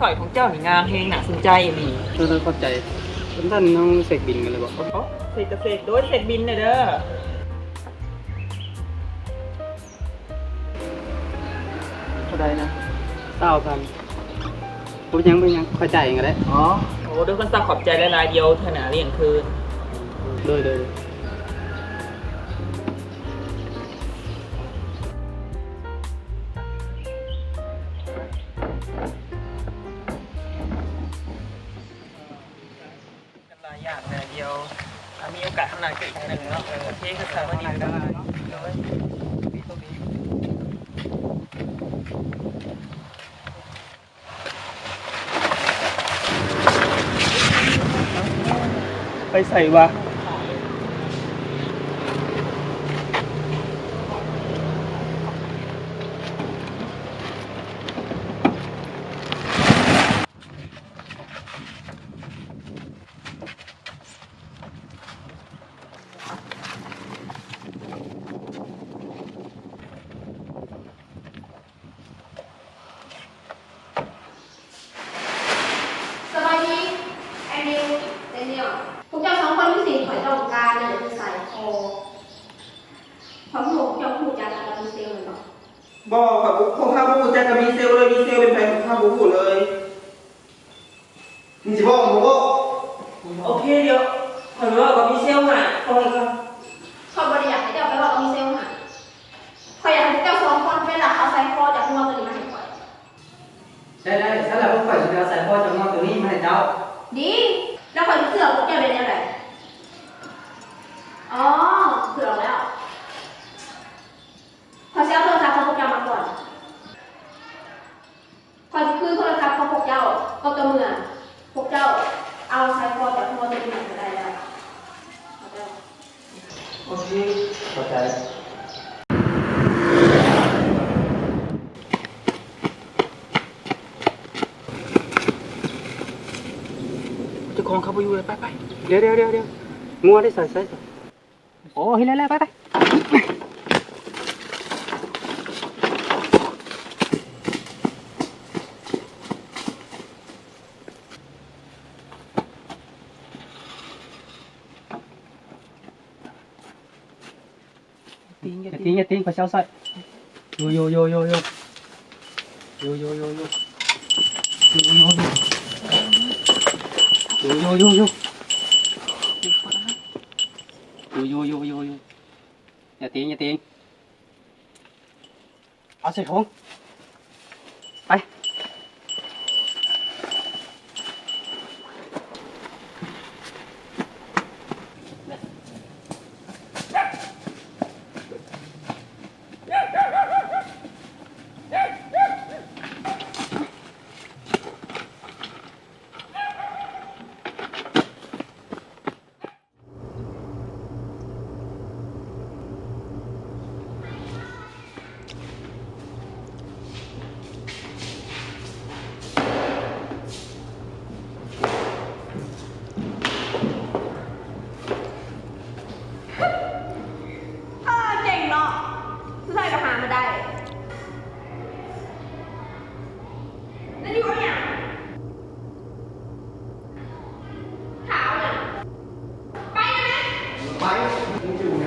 สอยของเจ้าหนีงามเฮงหนาสนใจอีหลี เราเข้าใจท่านน้องเสกบินกันเลยบอก เสกเสกโดยเสกบินเด้อ เท่าใดนะ9,000ผมยังเข้าใจกันได้อ๋อโอ้ด้วยคนสักขอบใจหลายๆเดียวเถอะนะเลี้ยงคืนเลยหลายอย่างเลยเดียวมีโอกาสทำงานกันอีกครั้งหนึ่งเนาะโอเคคือสวัสดีครับไปใส่วะสบายดีไอเดียเดนเนียลพวกเจ้าสองคนที่สี่ถอยตรงกลางเนี่ยคือใส่คอพร้อมพวกเจ้าพูดจากับมีเซลล์หรอบอกครับพวกข้าพูดจะกับมีเซลเลยมีเซลเป็นแฟนของข้าพูดเลยนี่จะบอกผมว่าโอเคเดี๋ยวขอรู้ว่ามีเซลล์หน่อยขออีกครับ ชอบบริยากให้เจ้าไปว่ามีเซลล์หายคอยอยากให้เจ้าสองคนเป็นหลักเอาใส่คอจากหัวตัวนี้มาให้คอยได้ถ้าเราต้องฝ่ายจะเอาสายพ่อจากนอกตัวนี้มาให้เจ้าดีแล้วคอยเสือกพวกเจ้าเป็นยังไงอ๋อเสือกแล้วขอเสียโทรศัพท์ของพวกเจ้ามาก่อนคอยคือโทรศัพท์ของพวกเจ้าก็ตัวเมืองพวกเจ้าเอาใส่คอจากหัวตัวนี้มาได้แล้วโอเคเข้าใจเจ้าของเขาไปอยู่เลยไปเดี๋ยวงัวได้ใส่โอ้เห็นแล้วไปอย่าทิ้งไปเช้าใส่โยอย่าทิ้งเอาใส่ของไปเก่งเนาะผู้ชายก็หามาได้แล้วนี่ว่าอย่างขาวเนี่ยไปนะแม่มึงจะอยู่ไหน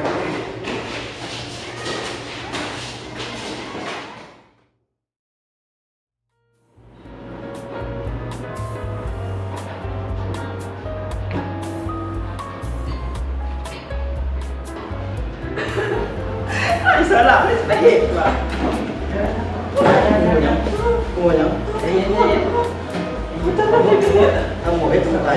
ไอ้สลับไอ้เห็ดว่ะโอ้ยยังไอ้เย็นทำหมดให้ถูกใจ